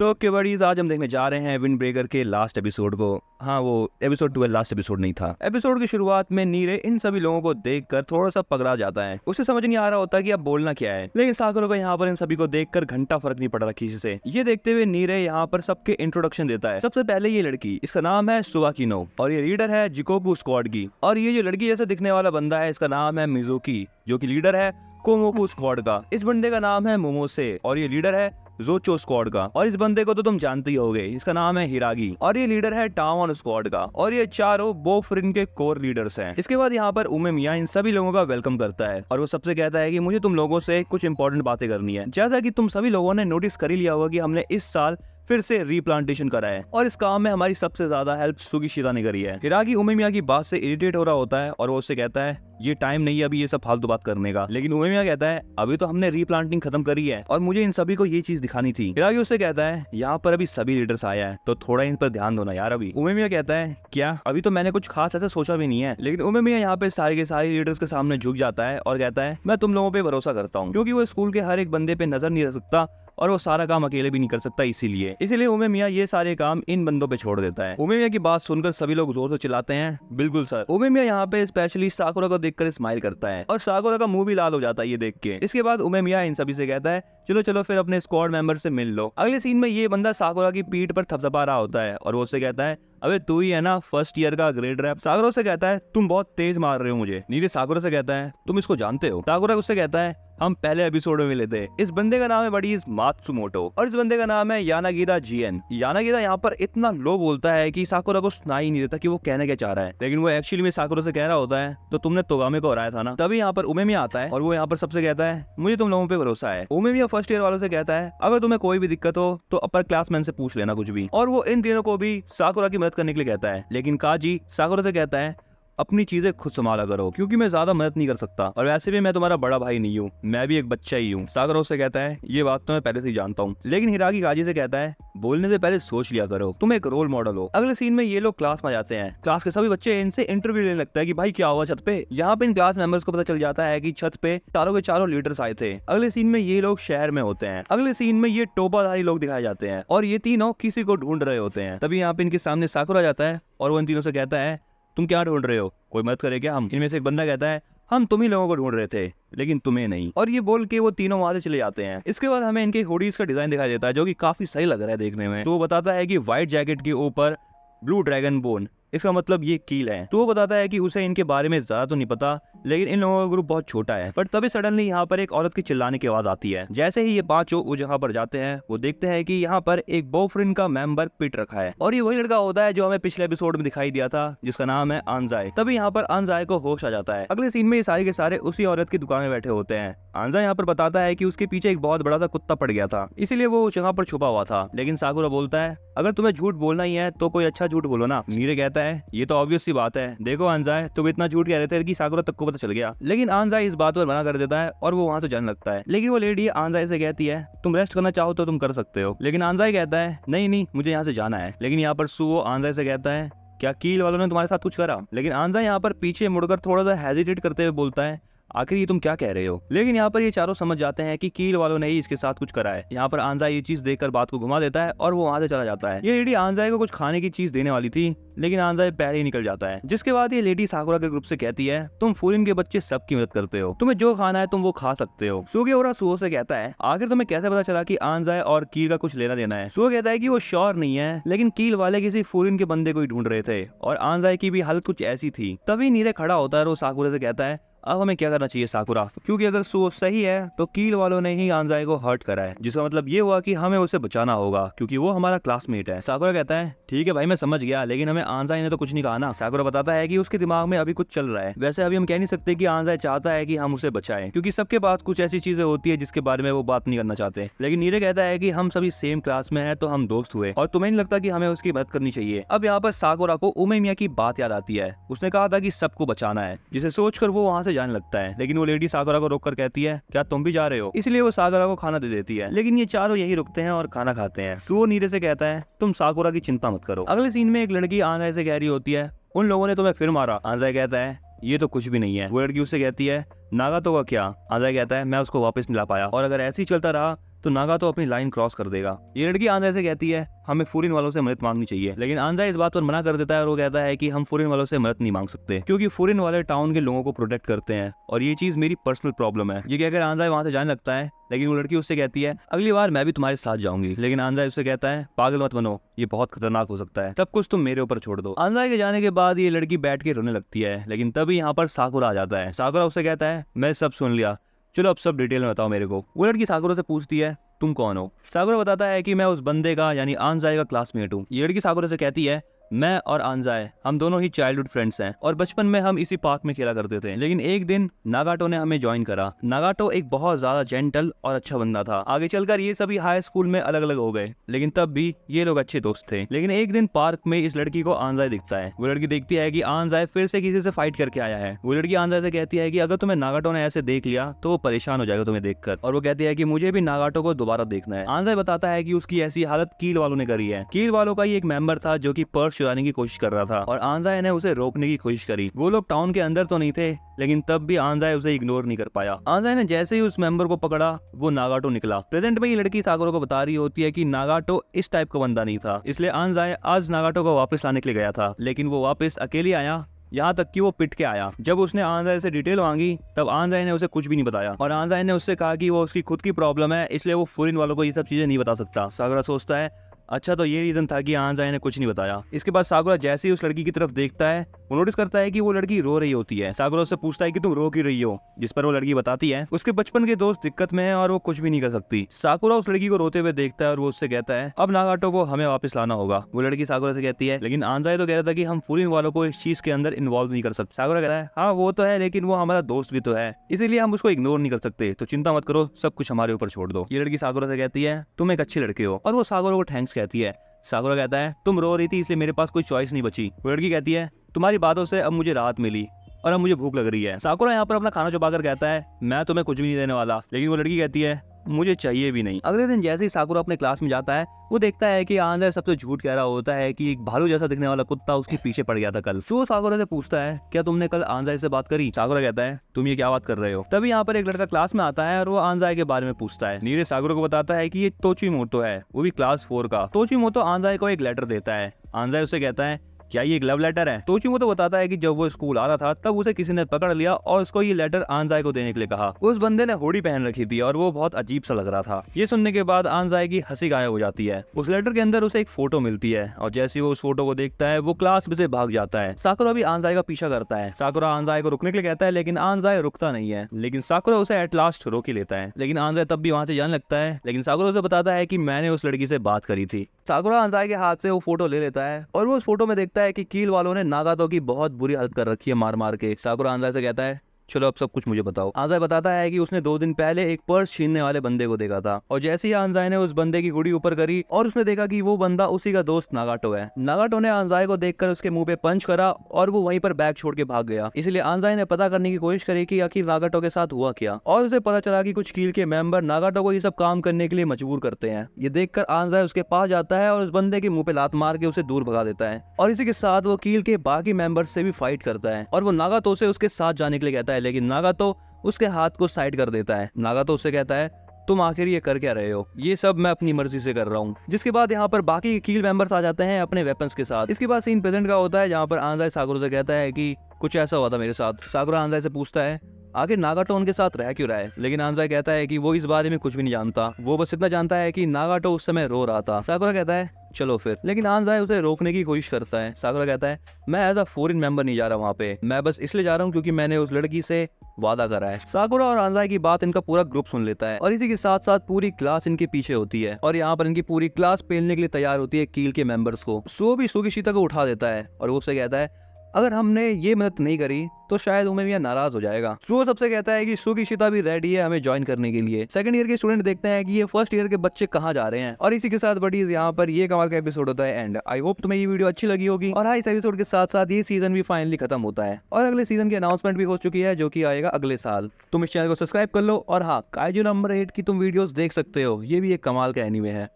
तो okay buddies, आज हम देखने जा रहे हैं विंड ब्रेकर के लास्ट एपिसोड को। हाँ, वो एपिसोड 12 लास्ट एपिसोड नहीं था। एपिसोड की शुरुआत में नीरे इन सभी लोगों को देखकर थोड़ा सा पगला जाता है। उसे समझ नहीं आ रहा होता कि अब बोलना क्या है, लेकिन साकुरा को यहाँ पर इन सभी को देखकर घंटा फर्क नहीं पड़ रहा किसी से। ये देखते हुए नीरे यहाँ पर सबके इंट्रोडक्शन देता है। सबसे पहले ये लड़की, इसका नाम है सुवाकिनो और ये लीडर है जिकोकू स्क्वाड की। और ये जो लड़की जैसे दिखने वाला बंदा है, इसका नाम है मिजुकी, जो की लीडर है कोमोकू स्क्वाड का। इस बंदे का नाम है मोमोसे और ये लीडर है जोचो स्क्वाड का। और इस बंदे को तो तुम जानते ही होगे, इसका नाम है हिरागी और ये लीडर है टावन स्क्वाड का। और ये चारों बोफ्रिन के कोर लीडर्स हैं। इसके बाद यहाँ पर उमेमिया इन सभी लोगों का वेलकम करता है और वो सबसे कहता है कि मुझे तुम लोगों से कुछ इंपॉर्टेंट बातें करनी है। जैसा कि तुम सभी लोगों ने नोटिस कर ही लिया होगा कि हमने इस साल फिर से रीप्लांटेशन करा है और इस काम में हमारी सबसे ज्यादा हेल्प सुगिशिता ने करी है। हिरागी उमेमिया की बात से इरिटेट हो रहा होता है और वो उससे कहता है ये टाइम नहीं है अभी ये सब फालतू बात करने का। लेकिन उमेमिया कहता है अभी तो हमने रीप्लांटिंग खत्म करी है और मुझे इन सभी को ये चीज दिखानी थी। हिरागी उससे कहता है यहाँ पर अभी सभी लीडर्स आया है तो थोड़ा इन पर ध्यान दो ना यार। अभी उमेमिया कहता है क्या, अभी तो मैंने कुछ खास ऐसा सोचा भी नहीं है। लेकिन उमेमिया यहाँ पे सारे के सारे लीडर्स के सामने झुक जाता है और कहता है मैं तुम लोगों पे भरोसा करता हूँ, क्योंकि वो स्कूल के हर एक बंदे पे नजर नहीं रख सकता और वो सारा काम अकेले भी नहीं कर सकता। इसीलिए उमेमिया ये सारे काम इन बंदों पे छोड़ देता है। उमेमिया की बात सुनकर सभी लोग जोर से चिल्लाते हैं बिल्कुल सर। उमेमिया यहाँ पे स्पेशली साकुरा को देखकर स्माइल करता है और साकुरा का मुंह भी लाल हो जाता है ये देख के। इसके बाद उमेमिया इन सभी से कहता है चलो चलो फिर अपने स्क्वाड मेंबर से मिल लो। अगले सीन में ये बंदा साकुरा की पीठ पर थपथपा रहा होता है और वो उससे कहता है अबे तू ही है ना फर्स्ट ईयर का ग्रेड रैप। साकुरा से कहता है तुम बहुत तेज मार रहे हो मुझे। नीरे साकुरा से कहता है तुम इसको जानते हो। साकुरा उससे कहता है हम पहले एपिसोड में मिले थे। इस बंदे का नाम है बडीज मात्सुमोटो और इस बंदे का नाम है यानागिदा जीएन। यानागिदा यहाँ पर इतना लो बोलता है कि साकुरा को सुनाई नहीं देता कि वो कहना क्या चाह रहा है, लेकिन वो एक्चुअली में साकुरा से कह रहा होता है तो तुमने तोगामे को हराया था ना। तभी यहाँ पर उमेमिया आता है और वो यहाँ पर सबसे कहता है मुझे तुम लोगों पे भरोसा है। उमेमिया फर्स्ट ईयर वालों से कहता है अगर तुम्हें कोई भी दिक्कत हो तो अपर क्लासमैन से पूछ लेना कुछ भी। और वो इन तीनों को भी साकुरा की मदद करने के लिए कहता है। लेकिन काजी साकुरा से कहता है अपनी चीजें खुद संभाला करो, क्योंकि मैं ज्यादा मदद नहीं कर सकता और वैसे भी मैं तुम्हारा बड़ा भाई नहीं हूँ, मैं भी एक बच्चा ही हूँ। साकुरा उससे कहता है ये बात तो मैं पहले से ही जानता हूँ। लेकिन हिरागी काजी से कहता है बोलने से पहले सोच लिया करो, तुम एक रोल मॉडल हो। अगले सीन में ये लोग क्लास में जाते हैं। क्लास के सभी बच्चे इनसे इंटरव्यू लेने लगता है कि भाई क्या हुआ छत पे। यहाँ पे इन क्लास मेंबर्स को पता चल जाता है कि छत पे चारों के चारों लीडर्स आए थे। अगले सीन में ये लोग शहर में होते हैं। अगले सीन में ये टोपाधारी लोग दिखाए जाते हैं और ये तीनों किसी को ढूंढ रहे होते हैं। तभी यहाँ पे इनके सामने साकुरा जाता है और वो इन तीनों से कहता है तुम क्या ढूंढ रहे हो, कोई मदद करे क्या हम। इनमें से एक बंदा कहता है हम तुम ही लोगों को ढूंढ रहे थे लेकिन तुम्हें नहीं। और ये बोल के वो तीनों वहां से चले जाते हैं। इसके बाद हमें इनके हुडीज का डिजाइन दिखाई देता है जो कि काफी सही लग रहा है देखने में। तो वो बताता है कि व्हाइट जैकेट के ऊपर ब्लू ड्रैगन बोन, इसका मतलब ये कील है। तो वो बताता है कि उसे इनके बारे में ज्यादा तो नहीं पता, लेकिन इन लोगों का ग्रुप बहुत छोटा है। पर तभी सडनली यहाँ पर एक औरत की चिल्लाने की आवाज आती है। जैसे ही ये पांचों उस जगह पर जाते हैं वो देखते हैं कि यहाँ पर एक बोफ्रिन का मेंबर पिट रखा है और ये वही लड़का होता है जो हमें पिछले एपिसोड में दिखाई दिया था, जिसका नाम है आंजाए। तभी यहाँ पर आंजाए को होश आ जाता है। अगले सीन में ये सारे के सारे उसी औरत की दुकान में बैठे होते हैं। आंजाए यहाँ पर बताता है कि उसके पीछे एक बहुत बड़ा सा कुत्ता पड़ गया था, इसीलिए वो उस जगह पर छुपा हुआ था। लेकिन साकुरा बोलता है अगर तुम्हें झूठ बोलना ही है तो कोई अच्छा झूठ बोलो ना। नीरे कहता है ये तो ऑब्वियस सी बात है, देखो आंजाए तुम इतना झूठ कह रहे थे कि साकुरा तक को पता चल गया। लेकिन आंजाए इस बात पर मना कर देता है और वो वहां से जाने लगता है। लेकिन वो लेडी आंजाए से कहती है तुम रेस्ट करना चाहो तो तुम कर सकते हो। लेकिन आंजाए कहता है नहीं नहीं मुझे यहाँ से जाना है। लेकिन यहाँ पर सुओ आंजाए से कहता है क्या कील वालों ने तुम्हारे साथ कुछ करा। लेकिन आंजाए यहाँ पर पीछे मुड़कर थोड़ा सा हेजिटेट करते हुए बोलता है आखिर ये तुम क्या कह रहे हो। लेकिन यहाँ पर ये चारों समझ जाते हैं कि कील वालों ने ही इसके साथ कुछ करा है। यहाँ पर आंजाए ये चीज देखकर बात को घुमा देता है और वो वहां से चला जाता है। ये लेडी आंजाए को कुछ खाने की चीज देने वाली थी, लेकिन आंजाए पहले ही निकल जाता है। जिसके बाद ये लेडी साकुरा के ग्रुप से कहती है तुम फूरिन के बच्चे सबकी मदद करते हो, तुम्हें जो खाना है तुम वो खा सकते हो। सुगेओरा सुओ से कहता है आखिर तुम्हें कैसे पता चला कि आंजाए और कील का कुछ लेना देना है। सुओ कहता है कि वो श्योर नहीं है, लेकिन कील वाले किसी फूरिन के बंदे को ही ढूंढ रहे थे और आंजाए की भी हालत कुछ ऐसी थी। तभी नीरे खड़ा होता है और वो साकुरा से कहता है अब हमें क्या करना चाहिए साकुरा, क्योंकि अगर सुओ सही है तो कील वालों ने ही आंजाए को हर्ट करा है, जिसका मतलब ये हुआ कि हमें उसे बचाना होगा क्योंकि वो हमारा क्लासमेट है। साकुरा कहता है ठीक है भाई मैं समझ गया, लेकिन हमें आंजाए ने तो कुछ नहीं कहा ना। साकुरा बताता है कि उसके दिमाग में अभी कुछ चल रहा है। वैसे अभी हम कह नहीं सकते कि आंजाए चाहता है कि हम उसे बचाएं, क्योंकि सबके पास कुछ ऐसी चीजें होती है जिसके बारे में वो बात नहीं करना चाहते। लेकिन नीरे कहता है कि हम सभी सेम क्लास में है तो हम दोस्त हुए और तुम्हें नहीं लगता कि हमें उसकी मदद करनी चाहिए। अब यहाँ पर साकुरा को उमेमिया की बात याद आती है। उसने कहा था कि सबको बचाना है, जिसे सोचकर वो वहां से जाने लगता है। लेकिन वो लेडी साकुरा को रोककर कहती है क्या तुम भी जा रहे हो। इसलिए वो साकुरा को खाना दे देती है। लेकिन ये चारों यही रुकते हैं और खाना खाते हैं। तो वो नीरे से कहता है तुम साकुरा की चिंता मत करो। अगले सीन में एक लड़की आंजाए से कह रही होती है उन लोगों ने तुम्हें फिर मारा। आंजाए कहता है ये तो कुछ भी नहीं है। वो लड़की उससे कहती है नागातो का क्या। आंजाए कहता है मैं उसको वापस नहीं ला पाया और अगर ऐसे ही चलता रहा तो नागातो अपनी लाइन क्रॉस कर देगा। ये लड़की आंजाई से कहती है हमें फॉरेन वालों से मदद मांगनी चाहिए, लेकिन आंजाई इस बात पर मना कर देता है और वो कहता है कि हम फॉरेन वालों से मदद नहीं मांग सकते क्योंकि फॉरेन वाले टाउन के लोगों को प्रोटेक्ट करते हैं और ये चीज मेरी पर्सनल प्रॉब्लम है। ये कहकर आंजाई वहां से जाने लगता है, लेकिन वो लड़की उससे कहती है अगली बार मैं भी तुम्हारे साथ जाऊंगी। लेकिन आंजाई उससे कहता है पागल मत बनो, ये बहुत खतरनाक हो सकता है, सब कुछ तुम मेरे ऊपर छोड़ दो। आंजाई के जाने के बाद ये लड़की बैठ के रोने लगती है, लेकिन तभी यहाँ पर साकुरा आ जाता है। साकुरा उससे कहता है मैं सब सुन लिया, चलो अब सब डिटेल में बताओ मेरे को। वो लड़की साकुरा से पूछती है तुम कौन हो। साकुरा बताता है कि मैं उस बंदे का यानी आंजाई का क्लासमेट हूँ। ये लड़की साकुरा से कहती है मैं और आंजाई हम दोनों ही चाइल्डहुड फ्रेंड्स हैं और बचपन में हम इसी पार्क में खेला करते थे, लेकिन एक दिन नागाटो ने हमें ज्वाइन करा। नागाटो एक बहुत ज्यादा जेंटल और अच्छा बंदा था। आगे चलकर ये सभी हाई स्कूल में अलग अलग हो गए, लेकिन तब भी ये लोग अच्छे दोस्त थे। लेकिन एक दिन पार्क में इस लड़की को आंजाई दिखता है। वो लड़की देखती है कि आंजाई फिर से किसी से फाइट करके आया है। वो लड़की आंजाई से कहती है कि अगर तुम्हें नागाटो ने ऐसे देख लिया तो वो परेशान हो जाएगा तुम्हें देखकर, और वो कहती है कि मुझे भी नागाटो को दोबारा देखना है। आंजाई बताता है कि उसकी ऐसी हालत कील वालों ने करी है। कील वालों का ही एक मेंबर था जो कि पर्स चुराने की कोशिश कर रहा था और आंजाई ने उसे रोकने की कोशिश करी। वो लोग टाउन के अंदर तो नहीं थे, लेकिन तब भी आंजाई उसे इग्नोर नहीं कर पाया। आंजाई ने जैसे ही उस मेंबर को पकड़ा वो नागाटो निकला। प्रेजेंट में ये लड़की साकुरा को बता रही होती है कि नागाटो इस टाइप का बंदा नहीं था, इसलिए आंजाई आज नागाटो को वापस लाने के लिए गया था, लेकिन वो वापस अकेले आया, यहाँ तक कि वो पिट के आया। जब उसने आंजाई से डिटेल मांगी तब आंजाई ने उसे कुछ भी नहीं बताया और आंजाई ने उससे कहा कि वो उसकी खुद की प्रॉब्लम है, इसलिए वो फॉरेन वालों को ये सब चीजें नहीं बता सकता। साकुरा सोचता है अच्छा तो ये रीजन था कि आंजाई ने कुछ नहीं बताया। इसके बाद साकुरा जैसे ही उस लड़की की तरफ देखता है वो नोटिस करता है कि वो लड़की रो रही होती है। साकुरा उससे पूछता है कि तुम रो क्यों रही हो, जिस पर वो लड़की बताती है उसके बचपन के दोस्त दिक्कत में है और वो कुछ भी नहीं कर सकती। साकुरा उस लड़की को रोते हुए देखता है और वो उससे कहता है अब नागाटो को हमें वापस लाना होगा। वो लड़की साकुरा से कहती है लेकिन आंजाई तो कह रहा था कि हम फॉरेन वालों को इस चीज के अंदर इन्वॉल्व नहीं कर सकते। साकुरा कहता है हाँ वो तो है, लेकिन वो हमारा दोस्त भी तो है, इसीलिए हम उसको इग्नोर नहीं कर सकते, तो चिंता मत करो, सब कुछ हमारे ऊपर छोड़ दो। ये लड़की साकुरा से कहती है तुम एक अच्छे लड़के हो और वो साकुरा को थैंक्स कहती है। साकुरा कहता है तुम रो रही थी इसलिए मेरे पास कोई चॉइस नहीं बची। वो लड़की कहती है तुम्हारी बातों से अब मुझे राहत मिली और अब मुझे भूख लग रही है। साकुरा यहाँ पर अपना खाना छुपाकर कहता है मैं तुम्हें कुछ भी नहीं देने वाला, लेकिन वो लड़की कहती है मुझे चाहिए भी नहीं। अगले दिन जैसे ही साकुरा अपने क्लास में जाता है वो देखता है कि आंजाई सबसे झूठ कह रहा होता है कि एक भालू जैसा दिखने वाला कुत्ता उसके पीछे पड़ गया था कल। तो साकुरा से पूछता है क्या तुमने कल आंजाई से बात करी। साकुरा कहता है तुम ये क्या बात कर रहे हो। तभी यहाँ पर एक लड़का क्लास में आता है और वो आंजाई के बारे में पूछता है। नीरे साकुरा को बताता है कि ये तोचिमोटो है, वो भी क्लास 4 का। तोचिमोटो आंजाई को एक लेटर देता है। आंजाई उसे कहता है क्या ये एक लव लेटर है। तोचिमोटो बताता है कि जब वो स्कूल आ रहा था तब उसे किसी ने पकड़ लिया और उसको ये लेटर आंजाई को देने के लिए कहा। उस बंदे ने हुडी पहन रखी थी और वो बहुत अजीब सा लग रहा था। ये सुनने के बाद आंजाई की हंसी गायब हो जाती है। उस लेटर के अंदर उसे एक फोटो मिलती है और जैसे ही वो उस फोटो को देखता है वो क्लास में से भाग जाता है। साकुरा भी आंजाई का पीछा करता है। साकुरा आंजाई को रुकने के लिए कहता है लेकिन आंजाई रुकता नहीं है, लेकिन साकुरा उसे एट लास्ट रोक ही लेता है। लेकिन आंजाई तब भी वहां से जाने लगता है, लेकिन साकुरा उसे बताता है कि मैंने उस लड़की से बात करी थी। साकुरा आंजाई के हाथ से वो फोटो ले लेता है और वो उस फोटो में देखता है कि कील वालों ने नागातो की बहुत बुरी हालत कर रखी है मार मार के। साकुरा आंजाई से कहता है चलो अब सब कुछ मुझे बताओ। आंजाई बताता है कि उसने 2 दिन पहले एक पर्स छीनने वाले बंदे को देखा था और जैसे ही आंजाई ने उस बंदे की हुडी ऊपर करी और उसने देखा कि वो बंदा उसी का दोस्त नागाटो है। नागाटो ने आंजाई को देखकर उसके मुंह पे पंच करा और वो वहीं पर बैग छोड़ के भाग गया। इसलिए आंजाई ने पता करने की कोशिश करी कि आखिर नागाटो के साथ हुआ क्या, और उसे पता चला कि कुछ कील के मेंबर नागाटो को ये सब काम करने के लिए मजबूर करते हैं। ये देखकर आंजाई उसके पास जाता है और उस बंदे के मुंह पे लात मार के उसे दूर भगा देता है और इसी के साथ वो कील के बाकी मेंबर्स से भी फाइट करता है और वो नागातो से उसके साथ जाने के लिए कहता है, लेकिन नागातो उसके हाथ को साइड कर देता है। नागातो उससे कहता है तुम आखिर ये कर क्या रहे हो, ये सब मैं अपनी मर्जी से कर रहा हूँ। जिसके बाद यहाँ पर बाकी कील मेंबर्स आ जाते हैं अपने वेपन्स के साथ। इसके बाद सीन प्रेजेंट का होता है जहाँ पर आंजाई साकुरा से कहता है कि कुछ ऐसा हुआ था मेरे साथ। साकुरा आंजाई से पूछता है आखिर नागाटो उनके साथ रह क्यों रहा है, लेकिन आंजाई कहता है कि वो इस बारे में कुछ भी नहीं जानता, वो बस इतना जानता है कि नागाटो उस समय रो रहा था। साकुरा कहता है चलो फिर, लेकिन आंजाई उसे रोकने की कोशिश करता है। साकुरा कहता है मैं एज अ फॉरेन मेंबर नहीं जा रहा वहाँ पे, मैं बस इसलिए जा रहा हूँ क्योंकि मैंने उस लड़की से वादा करा है। साकुरा और आंजाई की बात इनका पूरा ग्रुप सुन लेता है और इसी के साथ साथ पूरी क्लास इनके पीछे होती है और यहाँ पर इनकी पूरी क्लास पेलने के लिए तैयार होती है कील के मेंबर्स को। सो भी सुगिशिता को उठा देता है और वो उससे कहता है अगर हमने ये मदद नहीं करी तो शायद उमेमिया नाराज हो जाएगा। सो सबसे कहता है कि सुगिशिता भी रेडी है हमें ज्वाइन करने के लिए। सेकंड ईयर के स्टूडेंट देखते हैं कि ये फर्स्ट ईयर के बच्चे कहाँ जा रहे हैं और इसी के साथ बड़ी यहाँ पर ये कमाल का एपिसोड होता है एंड। आई होप तुम्हें ये वीडियो अच्छी लगी होगी और हाँ इस एपिसोड के साथ साथ ये सीजन भी फाइनली खत्म होता है और अगले सीजन की अनाउंसमेंट भी हो चुकी है जो कि आएगा अगले साल। तुम इस चैनल को सब्सक्राइब कर लो और हाँ काइजू नंबर 8 की तुम वीडियोस देख सकते हो, ये भी एक कमाल का एनीमे है।